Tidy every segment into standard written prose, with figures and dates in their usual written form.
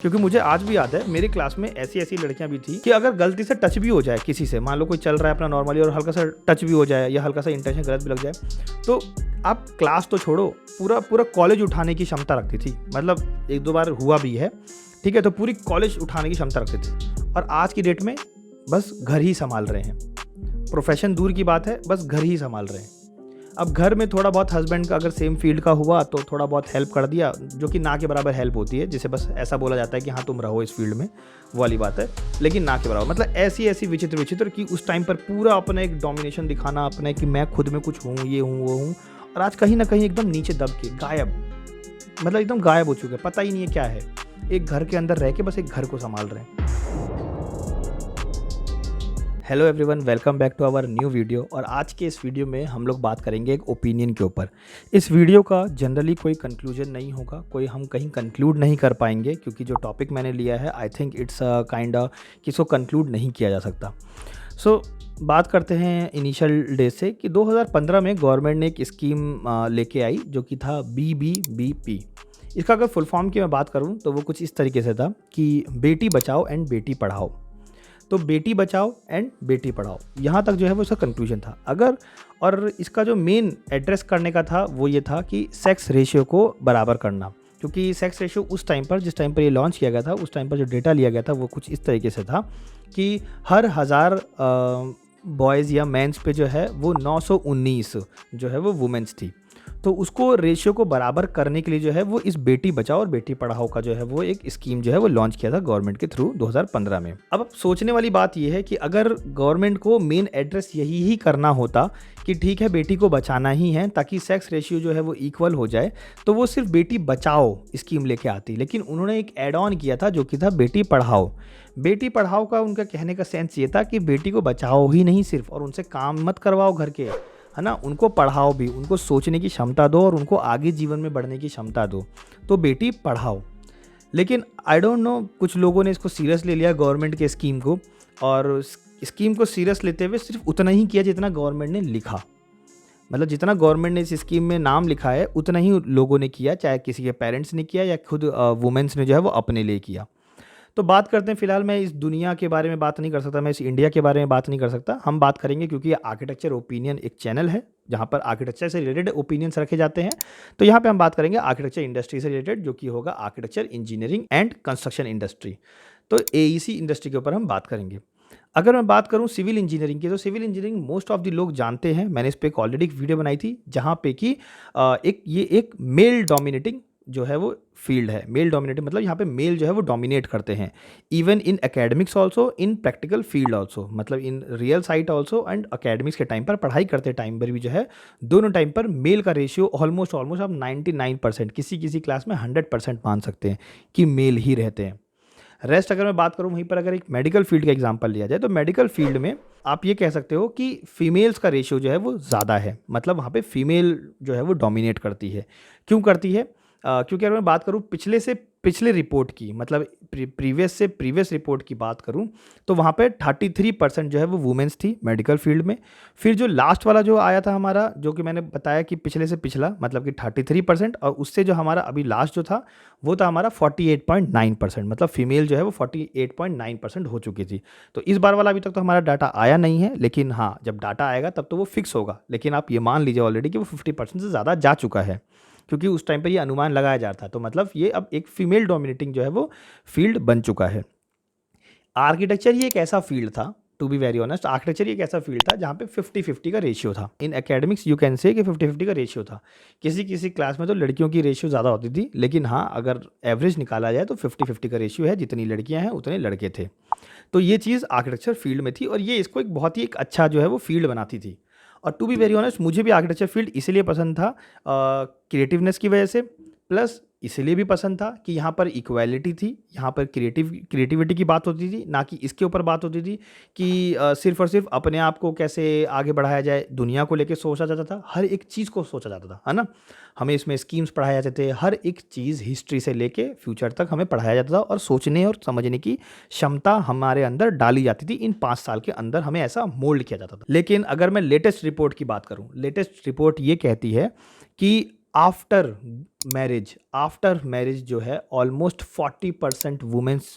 क्योंकि मुझे आज भी याद है मेरी क्लास में ऐसी लड़कियां भी थी कि अगर गलती से टच भी हो जाए किसी से, मान लो कोई चल रहा है अपना नॉर्मली और हल्का सा टच भी हो जाए या हल्का सा इंटेंशन गलत भी लग जाए, तो आप क्लास तो छोड़ो, पूरा पूरा कॉलेज उठाने की क्षमता रखती थी। मतलब एक दो बार हुआ भी है, ठीक है, तो पूरी कॉलेज उठाने की क्षमता रखते थे। और आज की डेट में बस घर ही संभाल रहे हैं, प्रोफेशन दूर की बात है, बस घर ही संभाल रहे हैं। अब घर में थोड़ा बहुत हस्बैंड का अगर सेम फील्ड का हुआ तो थोड़ा बहुत हेल्प कर दिया, जो कि ना के बराबर हेल्प होती है, जिसे बस ऐसा बोला जाता है कि हाँ तुम रहो इस फील्ड में, वो वाली बात है, लेकिन ना के बराबर। मतलब ऐसी विचित्र कि उस टाइम पर पूरा अपना एक डोमिनेशन दिखाना अपने कि मैं खुद में कुछ हूँ, ये हूँ, वो हूँ, और आज कहीं ना कहीं एकदम नीचे दब के गायब, मतलब एकदम गायब हो चुके हैं, पता ही नहीं है क्या है। एक घर के अंदर रह के बस एक घर को संभाल रहे हैं। Hello everyone, welcome back to our new video. और आज के इस वीडियो में हम लोग बात करेंगे एक ओपिनियन के ऊपर। इस वीडियो का जनरली कोई कंक्लूजन नहीं होगा, कोई हम कहीं कंक्लूड नहीं कर पाएंगे, क्योंकि जो टॉपिक मैंने लिया है आई थिंक इट्स काइंड कि इसको कंक्लूड नहीं किया जा सकता। सो बात करते हैं इनिशियल डे से कि 2015 में गवर्नमेंट ने एक स्कीम लेके आई जो कि था BBBP। इसका अगर फुल फॉर्म की मैं बात करूँ तो वो कुछ इस तरीके से था कि बेटी बचाओ एंड बेटी पढ़ाओ। तो बेटी बचाओ एंड बेटी पढ़ाओ, यहाँ तक जो है वो इसका कंक्लूजन था। और इसका जो मेन एड्रेस करने का था वो ये था कि सेक्स रेशियो को बराबर करना, क्योंकि सेक्स रेशियो उस टाइम पर, जिस टाइम पर ये लॉन्च किया गया था, उस टाइम पर जो डेटा लिया गया था वो कुछ इस तरीके से था कि हर 1000 बॉयज़ या मेंस पे जो है वो 919 जो है वो वुमेन्स थी। तो उसको रेशियो को बराबर करने के लिए जो है वो इस बेटी बचाओ और बेटी पढ़ाओ का जो है वो एक स्कीम जो है वो लॉन्च किया था गवर्नमेंट के थ्रू 2015 में। अब सोचने वाली बात ये है कि अगर गवर्नमेंट को मेन एड्रेस यही ही करना होता कि ठीक है बेटी को बचाना ही है ताकि सेक्स रेशियो जो है वो इक्वल हो जाए, तो वो सिर्फ बेटी बचाओ स्कीम लेके आती। लेकिन उन्होंने एक एड ऑन किया था जो कि था बेटी पढ़ाओ। बेटी पढ़ाओ का उनका कहने का सेंस ये था कि बेटी को बचाओ ही नहीं सिर्फ, और उनसे काम मत करवाओ घर के, है ना, उनको पढ़ाओ भी, उनको सोचने की क्षमता दो और उनको आगे जीवन में बढ़ने की क्षमता दो। तो बेटी पढ़ाओ। लेकिन आई डोंट नो, कुछ लोगों ने इसको सीरियस ले लिया गवर्नमेंट के स्कीम को, और स्कीम को सीरियस लेते हुए सिर्फ उतना ही किया जितना गवर्नमेंट ने लिखा। मतलब जितना गवर्नमेंट ने इस स्कीम में नाम लिखा है उतना ही लोगों ने किया, चाहे किसी के पेरेंट्स ने किया या खुद वुमेन्स ने जो है वो अपने लिए किया। तो बात करते हैं, फिलहाल मैं इस दुनिया के बारे में बात नहीं कर सकता, मैं इस इंडिया के बारे में बात नहीं कर सकता। हम बात करेंगे क्योंकि ये आर्किटेक्चर ओपिनियन एक चैनल है जहाँ पर आर्किटेक्चर से रिलेटेड ओपिनियंस रखे जाते हैं। तो यहाँ पे हम बात करेंगे आर्किटेक्चर इंडस्ट्री से रिलेटेड, जो कि होगा architecture engineering and construction industry. तो AEC इंडस्ट्री के ऊपर हम बात करेंगे। अगर मैं बात करूं सिविल इंजीनियरिंग की, तो civil engineering most of the लोग जानते हैं। मैंने इस पर एक ऑलरेडी एक वीडियो बनाई थी जहाँ पे कि एक मेल डोमिनेटिंग जो है वो फील्ड है। मेल डोमिनेटेड मतलब यहाँ पे मेल जो है वो डोमिनेट करते हैं, even in academics also, in practical field also, मतलब in real site also and academics के टाइम पर, पढ़ाई करते टाइम पर भी जो है, दोनों टाइम पर मेल का रेशियो ऑलमोस्ट आप 99%, किसी क्लास में 100% मान सकते हैं कि मेल ही रहते हैं। रेस्ट अगर मैं बात करूँ वहीं पर, अगर एक मेडिकल फील्ड का एग्जांपल लिया जाए तो मेडिकल फील्ड में आप ये कह सकते हो कि फीमेल्स का रेशियो जो है वो ज़्यादा है। मतलब वहाँ पे फीमेल जो है वो डोमिनेट करती है। क्यों करती है? क्योंकि अगर मैं बात करूँ पिछले रिपोर्ट की, मतलब प्रीवियस रिपोर्ट की बात करूँ, तो वहाँ पे 33% जो है वो वुमेन्स थी मेडिकल फील्ड में। फिर जो लास्ट वाला जो आया था हमारा, जो कि मैंने बताया कि पिछले से पिछला, मतलब कि 33%, और उससे जो हमारा अभी लास्ट जो था वो था हमारा 48.9%, मतलब फीमेल जो है वो 48.9% हो चुकी थी। तो इस बार वाला अभी तक तो हमारा डाटा आया नहीं है, लेकिन हाँ जब डाटा आएगा तब तो वो फिक्स होगा। लेकिन आप ये मान लीजिए ऑलरेडी कि वो 50% से ज़्यादा जा चुका है, क्योंकि उस टाइम पर ये अनुमान लगाया जा रहा था। तो मतलब ये अब एक फीमेल डोमिनेटिंग जो है वो फील्ड बन चुका है। आर्किटेक्चर ये एक ऐसा फील्ड था, to be very honest, architecture ये एक ऐसा फील्ड था जहाँ पे 50-50 का रेशियो था। In academics you can say कि 50-50 का रेशियो था। किसी क्लास में तो लड़कियों की रेशियो ज़्यादा होती थी, लेकिन हाँ अगर एवरेज निकाला जाए तो 50-50 का रेशियो है, जितनी लड़कियाँ हैं उतने लड़के थे। तो ये चीज़ आर्किटेक्चर फील्ड में थी, और ये इसको एक बहुत ही एक अच्छा जो है वो फील्ड बनाती थी। और टू बी वेरी ऑनेस्ट, मुझे भी आर्किटेक्चर फील्ड इसीलिए पसंद था, क्रिएटिवनेस की वजह से, प्लस इसलिए भी पसंद था कि यहाँ पर इक्वालिटी थी, यहाँ पर क्रिएटिविटी की बात होती थी, ना कि इसके ऊपर बात होती थी कि सिर्फ और सिर्फ अपने आप को कैसे आगे बढ़ाया जाए, दुनिया को लेके सोचा जाता था, हर एक चीज़ को सोचा जाता था, है ना। हमें इसमें स्कीम्स पढ़ाए जाते थे, हर एक चीज़ हिस्ट्री से लेके फ्यूचर तक हमें पढ़ाया जाता था, और सोचने और समझने की क्षमता हमारे अंदर डाली जाती थी। इन 5 साल के अंदर हमें ऐसा मोल्ड किया जाता था। लेकिन अगर मैं लेटेस्ट रिपोर्ट की बात करूँ, लेटेस्ट रिपोर्ट ये कहती है कि आफ्टर मैरिज जो है ऑलमोस्ट 40% वुमेन्स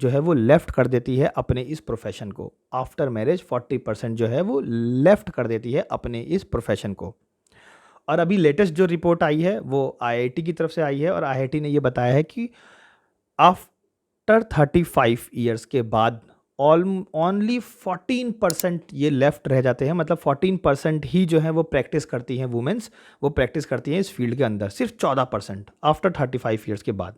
जो है वो लेफ्ट कर देती है अपने इस प्रोफेशन को। आफ्टर मैरिज 40% जो है वो लेफ्ट कर देती है अपने इस प्रोफेशन को। और अभी लेटेस्ट जो रिपोर्ट आई है वो आईआईटी की तरफ से आई है, और आईआईटी ने ये बताया है कि आफ्टर 35 ईयर्स के बाद ओनली 14% ये लेफ्ट रह जाते हैं। मतलब 14% ही जो है वो प्रैक्टिस करती हैं वुमेन्स, वो प्रैक्टिस करती हैं इस फील्ड के अंदर, सिर्फ 14% आफ्टर 35 ईयर्स के बाद।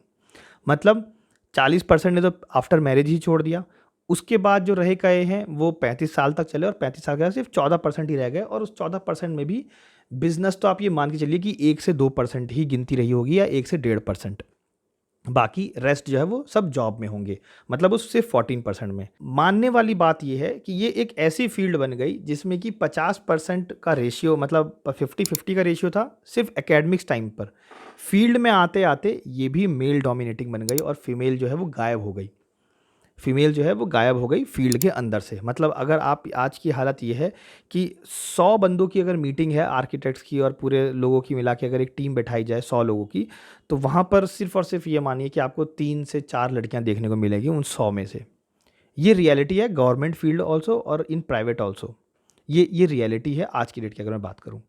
मतलब 40% ने तो आफ्टर मैरिज ही छोड़ दिया। उसके बाद जो रहे गए हैं वो 35 साल तक चले, और 35 साल के बाद सिर्फ 14% ही रह गए। और उस 14% में भी बिजनेस तो आप ये मान के चलिए कि 1 से 2% ही गिनती रही होगी, या 1 से 1.5%। बाकी रेस्ट जो है वो सब जॉब में होंगे, मतलब उस सिर्फ 14% में। मानने वाली बात ये है कि ये एक ऐसी फील्ड बन गई जिसमें कि 50% का रेशियो, मतलब 50-50 का रेशियो था सिर्फ एकेडमिक्स टाइम पर। फील्ड में आते आते ये भी मेल डोमिनेटिंग बन गई, और फीमेल जो है वो गायब हो गई। फीमेल जो है वो गायब हो गई फील्ड के अंदर से। मतलब अगर आप, आज की हालत ये है कि 100 बंदों की अगर मीटिंग है आर्किटेक्ट्स की और पूरे लोगों की मिला के अगर एक टीम बैठाई जाए 100 लोगों की, तो वहाँ पर सिर्फ और सिर्फ ये मानिए कि आपको 3 से 4 लड़कियाँ देखने को मिलेगी उन 100 में से। ये रियलिटी है गवर्नमेंट फील्ड ऑल्सो और इन प्राइवेट ऑल्सो। ये रियलिटी है आज की डेट की अगर मैं बात करूँ।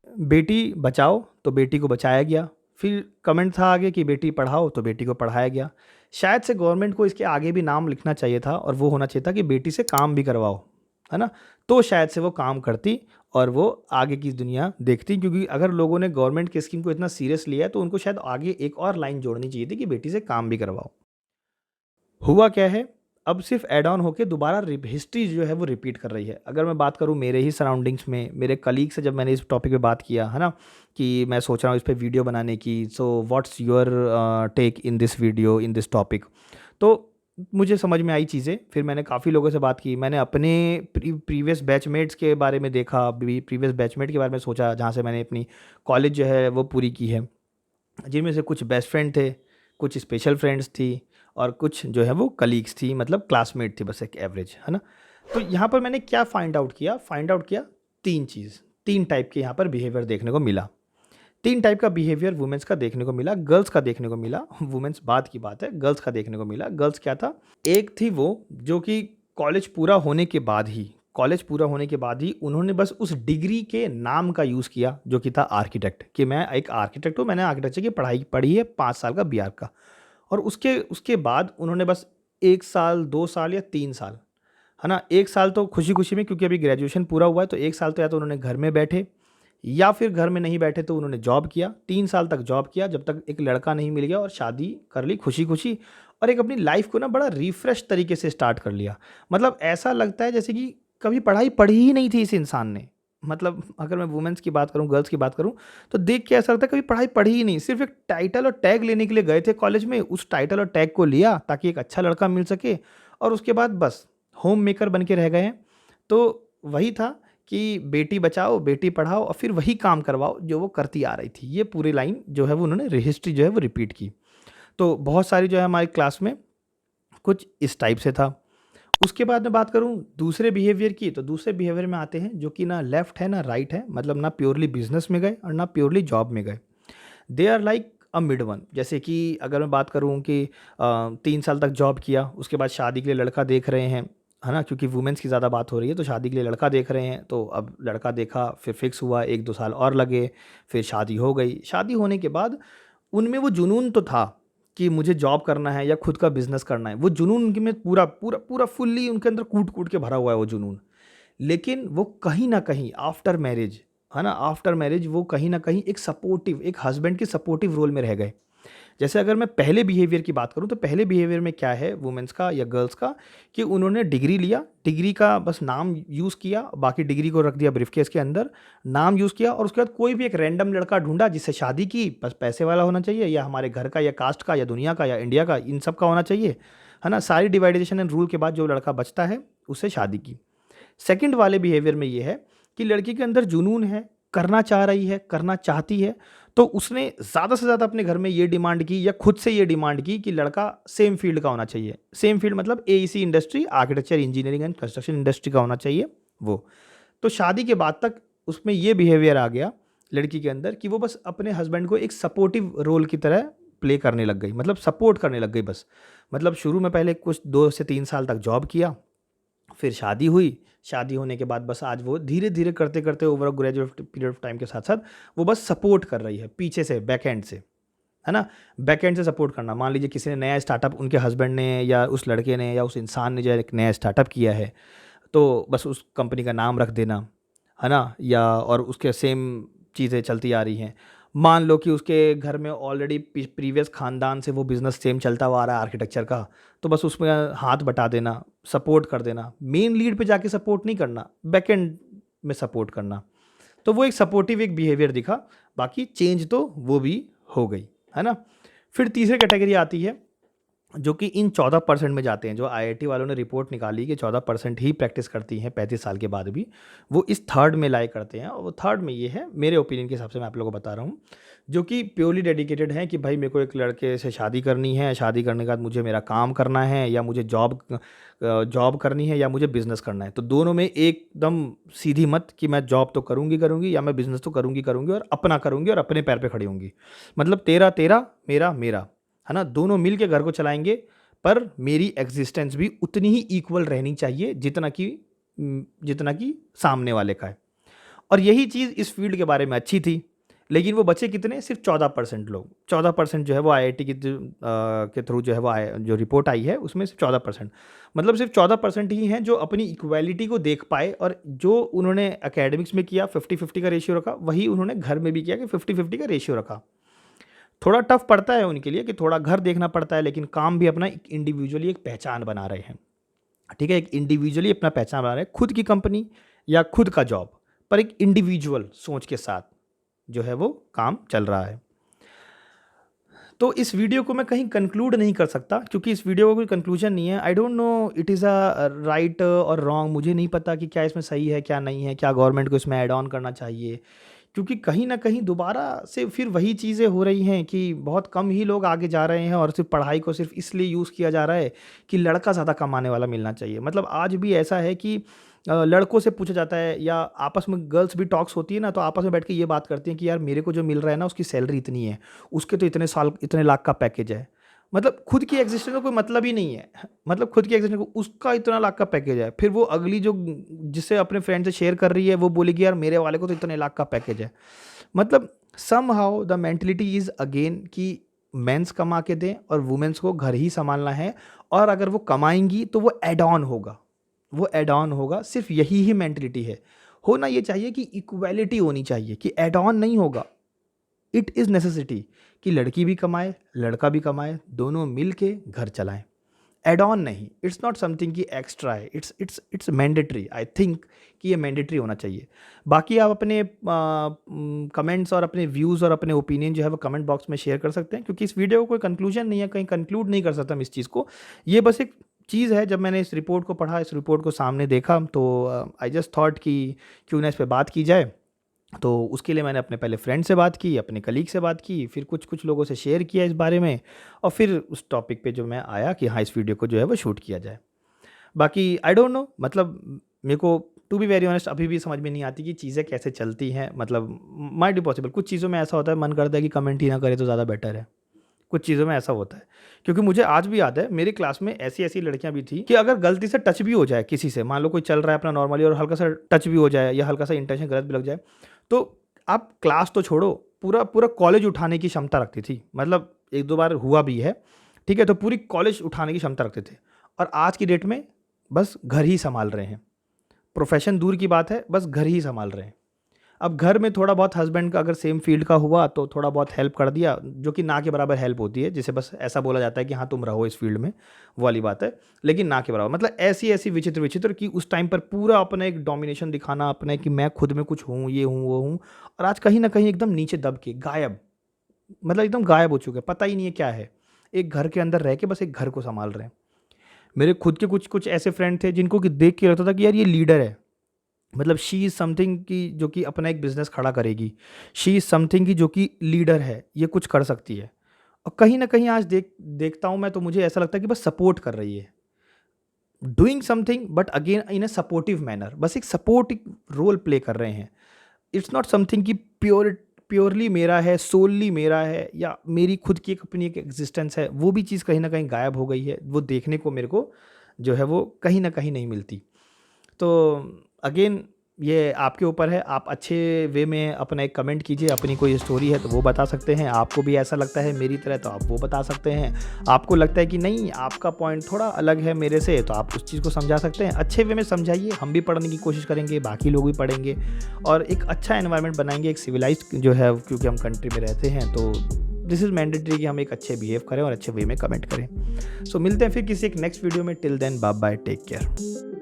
बेटी बचाओ तो बेटी को बचाया गया, फिर कमेंट था आगे कि बेटी पढ़ाओ तो बेटी को पढ़ाया गया। शायद से गवर्नमेंट को इसके आगे भी नाम लिखना चाहिए था, और वो होना चाहिए था कि बेटी से काम भी करवाओ, है ना। तो शायद से वो काम करती और वो आगे की दुनिया देखती। क्योंकि अगर लोगों ने गवर्नमेंट की स्कीम को इतना सीरियस लिया है तो उनको शायद आगे एक और लाइन जोड़नी चाहिए थी कि बेटी से काम भी करवाओ। हुआ क्या है, अब सिर्फ ऐड ऑन होके दोबारा हिस्ट्री जो है वो रिपीट कर रही है। अगर मैं बात करूँ मेरे ही सराउंडिंग्स में, मेरे कलीग से जब मैंने इस टॉपिक पे बात किया है ना, कि मैं सोच रहा हूँ इस पे वीडियो बनाने की, so what's your take in this video in this topic, तो मुझे समझ में आई चीज़ें। फिर मैंने काफ़ी लोगों से बात की, मैंने अपने प्रीवियस बैचमेट्स के बारे में देखा, प्रीवियस बैचमेट के बारे में सोचा जहाँ से मैंने अपनी कॉलेज जो है वो पूरी की है, जिनमें से कुछ बेस्ट फ्रेंड थे, कुछ स्पेशल फ्रेंड्स थी, और कुछ जो है वो कलीग्स थी, मतलब क्लासमेट थी, बस एक एवरेज, है ना। तो यहाँ पर मैंने क्या फाइंड आउट किया 3 चीज़, 3 टाइप के यहाँ पर बिहेवियर देखने को मिला। 3 टाइप का बिहेवियर वुमेन्स का देखने को मिला, गर्ल्स का देखने को मिला। वुमेन्स बाद की बात है, गर्ल्स का देखने को मिला। गर्ल्स क्या था, एक थी वो जो कि कॉलेज पूरा होने के बाद ही उन्होंने बस उस डिग्री के नाम का यूज़ किया जो कि था आर्किटेक्ट, कि मैं एक आर्किटेक्ट हूँ, मैंने आर्किटेक्चर की पढ़ाई पढ़ी है 5 साल का बीआर का। और उसके उसके बाद उन्होंने बस 1 साल 2 साल या 3 साल, है ना, 1 साल तो खुशी खुशी में, क्योंकि अभी ग्रेजुएशन पूरा हुआ है, तो 1 साल तो या तो उन्होंने घर में बैठे, या फिर घर में नहीं बैठे तो उन्होंने जॉब किया। 3 साल तक जॉब किया जब तक एक लड़का नहीं मिल गया, और शादी कर ली खुशी खुशी, और एक अपनी लाइफ को ना बड़ा रिफ्रेश तरीके से स्टार्ट कर लिया। मतलब ऐसा लगता है जैसे कि कभी पढ़ाई पढ़ी ही नहीं थी इस इंसान ने। मतलब अगर मैं वुमेन्स की बात करूँ, गर्ल्स की बात करूँ, तो देख के ऐसा लगता है कभी पढ़ाई पढ़ी ही नहीं, सिर्फ एक टाइटल और टैग लेने के लिए गए थे कॉलेज में, उस टाइटल और टैग को लिया ताकि एक अच्छा लड़का मिल सके, और उसके बाद बस होम मेकर बन के रह गए हैं। तो वही था कि बेटी बचाओ बेटी पढ़ाओ, और फिर वही काम करवाओ जो वो करती आ रही थी। ये पूरी लाइन जो है वो उन्होंने हिस्ट्री जो है वो रिपीट की। तो बहुत सारी जो है हमारी क्लास में कुछ इस टाइप से था। उसके बाद मैं बात करूँ दूसरे बिहेवियर की, तो दूसरे बिहेवियर में आते हैं जो कि ना लेफ्ट है ना राइट है, मतलब ना प्योरली बिजनेस में गए और ना प्योरली जॉब में गए। They are like a mid one. जैसे कि अगर मैं बात करूँ कि 3 साल तक जॉब किया, उसके बाद शादी के लिए लड़का देख रहे हैं, है ना, क्योंकि वुमेन्स की ज़्यादा बात हो रही है, तो शादी के लिए लड़का देख रहे हैं। तो अब लड़का देखा, फिर फिक्स हुआ, 1-2 साल और लगे, फिर शादी हो गई। शादी होने के बाद उनमें वो जुनून तो था कि मुझे जॉब करना है या खुद का बिजनेस करना है, वो जुनून उनके में पूरा पूरा पूरा फुल्ली उनके अंदर कूट कूट के भरा हुआ है वो जुनून। लेकिन वो कहीं ना कहीं आफ्टर मैरिज, है ना, आफ्टर मैरिज वो कहीं ना कहीं एक सपोर्टिव, एक हस्बैंड के सपोर्टिव रोल में रह गए। जैसे अगर मैं पहले बिहेवियर की बात करूँ, तो पहले बिहेवियर में क्या है वुमेन्स का या गर्ल्स का, कि उन्होंने डिग्री लिया, डिग्री का बस नाम यूज़ किया, बाकी डिग्री को रख दिया ब्रीफकेस के अंदर, नाम यूज़ किया, और उसके बाद कोई भी एक रैंडम लड़का ढूंढा जिससे शादी की, बस पैसे वाला होना चाहिए, या हमारे घर का या कास्ट का या दुनिया का या इंडिया का, इन सब का होना चाहिए, है ना। सारी डिवाइडेशन एंड रूल के बाद जो लड़का बचता है उससे शादी की। सेकंड वाले बिहेवियर में ये है कि लड़की के अंदर जुनून है, करना चाह रही है, करना चाहती है, तो उसने ज़्यादा से ज़्यादा अपने घर में ये डिमांड की या खुद से ये डिमांड की कि लड़का सेम फील्ड का होना चाहिए। सेम फील्ड मतलब AEC industry, architecture engineering and construction industry का होना चाहिए वो। तो शादी के बाद तक उसमें ये बिहेवियर आ गया। लड़की के अंदर कि वो बस अपने हस्बैंड को एक सपोर्टिव रोल की तरह प्ले करने लग गई, मतलब सपोर्ट करने लग गई बस। मतलब शुरू में पहले कुछ 2 से 3 साल तक जॉब किया, फिर शादी हुई, शादी होने के बाद बस आज वो धीरे-धीरे करते-करते over a graduate period of time के साथ-साथ वो बस सपोर्ट कर रही है पीछे से, बैक एंड से, है ना? बैक एंड से सपोर्ट करना। मान लीजिए किसी ने नया स्टार्टअप, उनके हस्बैंड ने या उस लड़के ने या उस इंसान ने जो है एक नया स्टार्टअप किया है, तो बस उस कंपनी का नाम रख देना, है ना? या और उसके सेम चीज़ें चलती आ रही हैं। मान लो कि उसके घर में ऑलरेडी प्रीवियस ख़ानदान से वो बिज़नेस सेम चलता हुआ आ रहा है आर्किटेक्चर का, तो बस उसमें हाथ बटा देना, सपोर्ट कर देना। मेन लीड पे जाके सपोर्ट नहीं करना, बैक एंड में सपोर्ट करना। तो वो एक सपोर्टिव एक बिहेवियर दिखा, बाकी चेंज तो वो भी हो गई, है ना? फिर तीसरी कैटेगरी आती है जो कि इन 14% में जाते हैं, जो आईआईटी वालों ने रिपोर्ट निकाली कि 14% ही प्रैक्टिस करती हैं 35 साल के बाद भी, वो इस थर्ड में लाई करते हैं। और वो थर्ड में ये है, मेरे ओपिनियन के हिसाब से मैं आप लोगों को बता रहा हूँ, जो कि प्योरली डेडिकेटेड हैं कि भाई मेरे को एक लड़के से शादी करनी है, शादी करने के बाद मुझे मेरा काम करना है, या मुझे जॉब करनी है, या मुझे बिज़नेस करना है। तो दोनों में एकदम सीधी मत कि मैं जॉब तो करूँगी करूँगी, या मैं बिज़नेस तो करूँगी करूँगी और अपना करूँगी और अपने पैर पे खड़ी होंगी। मतलब तेरा तेरा, मेरा मेरा, है ना? दोनों मिल के घर को चलाएँगे, पर मेरी एक्ज़िस्टेंस भी उतनी ही इक्वल रहनी चाहिए जितना कि सामने वाले का है। और यही चीज़ इस फ़ील्ड के बारे में अच्छी थी, लेकिन वो बचे कितने? सिर्फ़ 14% लोग। 14% जो है वो आईआईटी के थ्रू जो है वो जो रिपोर्ट आई है उसमें सिर्फ़ 14%, मतलब सिर्फ़ 14% ही हैं जो अपनी इक्वालिटी को देख पाए, और जो उन्होंने एकेडमिक्स में किया 50-50 का रेशियो रखा, वही उन्होंने घर में भी किया कि 50-50 का रेशियो रखा। थोड़ा टफ पड़ता है उनके लिए कि थोड़ा घर देखना पड़ता है, लेकिन काम भी अपना एक इंडिविजुअली एक पहचान बना रहे हैं। ठीक है? एक इंडिविजुअली अपना पहचान बना रहे हैं, खुद की कंपनी या खुद का जॉब, पर एक इंडिविजुअल सोच के साथ जो है वो काम चल रहा है। तो इस वीडियो को मैं कहीं कंक्लूड नहीं कर सकता, क्योंकि इस वीडियो का कोई कंक्लूजन नहीं है। I don't know it is a right और रॉन्ग, मुझे नहीं पता कि क्या इसमें सही है, क्या नहीं है, क्या गवर्नमेंट को इसमें ऐड ऑन करना चाहिए। क्योंकि कहीं न कहीं दोबारा से फिर वही चीज़ें हो रही हैं कि बहुत कम ही लोग आगे जा रहे हैं, और सिर्फ़ पढ़ाई को सिर्फ़ इसलिए यूज़ किया जा रहा है कि लड़का ज़्यादा कमाने वाला मिलना चाहिए। मतलब आज भी ऐसा है कि लड़कों से पूछा जाता है, या आपस में गर्ल्स भी टॉक्स होती है ना, तो आपस में बैठ के ये बात करती हैं कि यार मेरे को जो मिल रहा है ना उसकी सैलरी इतनी है, उसके तो इतने लाख का पैकेज है। मतलब खुद की एग्जिस्टेंस का कोई मतलब ही नहीं है। मतलब खुद की एग्जिस्टेंस को उसका इतना लाख का पैकेज है, फिर वो अगली जो जिससे अपने फ्रेंड से शेयर कर रही है वो बोलेगी यार मेरे वाले को तो इतने लाख का पैकेज है। मतलब somehow the mentality is again कि मेंस कमा के दें और वुमेन्स को घर ही सँभालना है, और अगर वो कमाएँगी तो वो ऐड ऑन होगा, वो ऐड ऑन होगा, सिर्फ़ यही ही मेंटालिटी है। होना ये चाहिए कि इक्वालिटी होनी चाहिए, कि ऐड ऑन नहीं होगा। इट इज़ नेसेसिटी कि लड़की भी कमाए, लड़का भी कमाए, दोनों मिल के घर चलाएँ। ऐड ऑन नहीं, इट्स नॉट समथिंग कि एक्स्ट्रा है, इट्स मैंडेटरी। आई थिंक कि ये मैंडेटरी होना चाहिए। बाकी आप अपने कमेंट्स और अपने व्यूज़ और अपने ओपिनियन जो है वो कमेंट बॉक्स में शेयर कर सकते हैं, क्योंकि इस वीडियो को कोई कंक्लूजन नहीं है, कहीं कंक्लूड नहीं कर सकता मैं इस चीज़ को। ये बस एक चीज़ है, जब मैंने इस रिपोर्ट को पढ़ा, इस रिपोर्ट को सामने देखा, तो आई जस्ट थॉट कि क्यों ना इस पे बात की जाए। तो उसके लिए मैंने अपने पहले फ्रेंड से बात की, अपने कलीग से बात की, फिर कुछ लोगों से शेयर किया इस बारे में, और फिर उस टॉपिक पे जो मैं आया कि हाँ, इस वीडियो को जो है वो शूट किया जाए। बाकी आई डोंट नो, मतलब मेरे को टू बी वेरी ऑनेस्ट अभी भी समझ में नहीं आती कि चीज़ें कैसे चलती हैं। मतलब माइट बी पॉसिबल, कुछ चीज़ों में ऐसा होता है मन करता है कि कमेंट ही ना करे तो ज़्यादा बेटर है। कुछ चीज़ों में ऐसा होता है, क्योंकि मुझे आज भी याद है मेरी क्लास में ऐसी-ऐसी लड़कियाँ भी थी कि अगर गलती से टच भी हो जाए किसी से, मान लो कोई चल रहा है अपना नॉर्मली और हल्का सा टच भी हो जाए या हल्का सा इंटेंशन गलत भी लग जाए, तो आप क्लास तो छोड़ो, पूरा पूरा कॉलेज उठाने की क्षमता रखती थी। मतलब 1-2 बार हुआ भी है, ठीक है? तो पूरी कॉलेज उठाने की क्षमता रखते थे, और आज की डेट में बस घर ही सँभाल रहे हैं। प्रोफ़ेशन दूर की बात है, बस घर ही सँभाल रहे हैं। अब घर में थोड़ा बहुत हस्बैंड का अगर सेम फील्ड का हुआ तो थोड़ा बहुत हेल्प कर दिया, जो कि ना के बराबर हेल्प होती है, जिसे बस ऐसा बोला जाता है कि हाँ तुम रहो इस फील्ड में, वो वाली बात है, लेकिन ना के बराबर। मतलब ऐसी ऐसी विचित्र विचित्र कि उस टाइम पर पूरा अपना एक डोमिनेशन दिखाना, अपना कि मैं खुद में कुछ हूँ, ये हूँ वो हूँ, और आज कहीं ना कहीं एकदम नीचे दब के गायब, मतलब एकदम गायब हो चुके हैं, पता ही नहीं है क्या है। एक घर के अंदर रह के बस एक घर को संभाल रहे हैं। मेरे खुद के कुछ कुछ ऐसे फ्रेंड थे जिनको कि देख के लगता था कि यार ये लीडर है। मतलब शी इज़ समथिंग कि जो कि अपना एक बिज़नेस खड़ा करेगी। शी इज़ समथिंग कि जो कि लीडर है, ये कुछ कर सकती है। और कहीं न कहीं आज देखता हूँ मैं, तो मुझे ऐसा लगता है कि बस सपोर्ट कर रही है। Doing something but again in a supportive manner, बस एक सपोर्टिव रोल प्ले कर रहे हैं। इट्स नॉट समथिंग कि प्योरली मेरा है, सोलली मेरा है, या मेरी खुद की एक अपनी एक एग्जिस्टेंस है, वो भी चीज़ कहीं न कहीं गायब हो गई है। वो देखने को मेरे को जो है वो कहीं न कहीं नहीं मिलती। तो अगेन ये आपके ऊपर है, आप अच्छे वे में अपना एक कमेंट कीजिए, अपनी कोई स्टोरी है तो वो बता सकते हैं, आपको भी ऐसा लगता है मेरी तरह तो आप वो बता सकते हैं, आपको लगता है कि नहीं आपका पॉइंट थोड़ा अलग है मेरे से तो आप उस चीज़ को समझा सकते हैं, अच्छे वे में समझाइए, हम भी पढ़ने की कोशिश करेंगे, बाकी लोग भी पढ़ेंगे और एक अच्छा एनवायरनमेंट बनाएंगे, एक सिविलाइज्ड जो है क्योंकि हम कंट्री में रहते हैं तो दिस इज़ मैंडेटरी कि हम एक अच्छे बिहेव करें और अच्छे वे में कमेंट करें। सो मिलते हैं फिर किसी एक नेक्स्ट वीडियो में, till then bye bye, take care.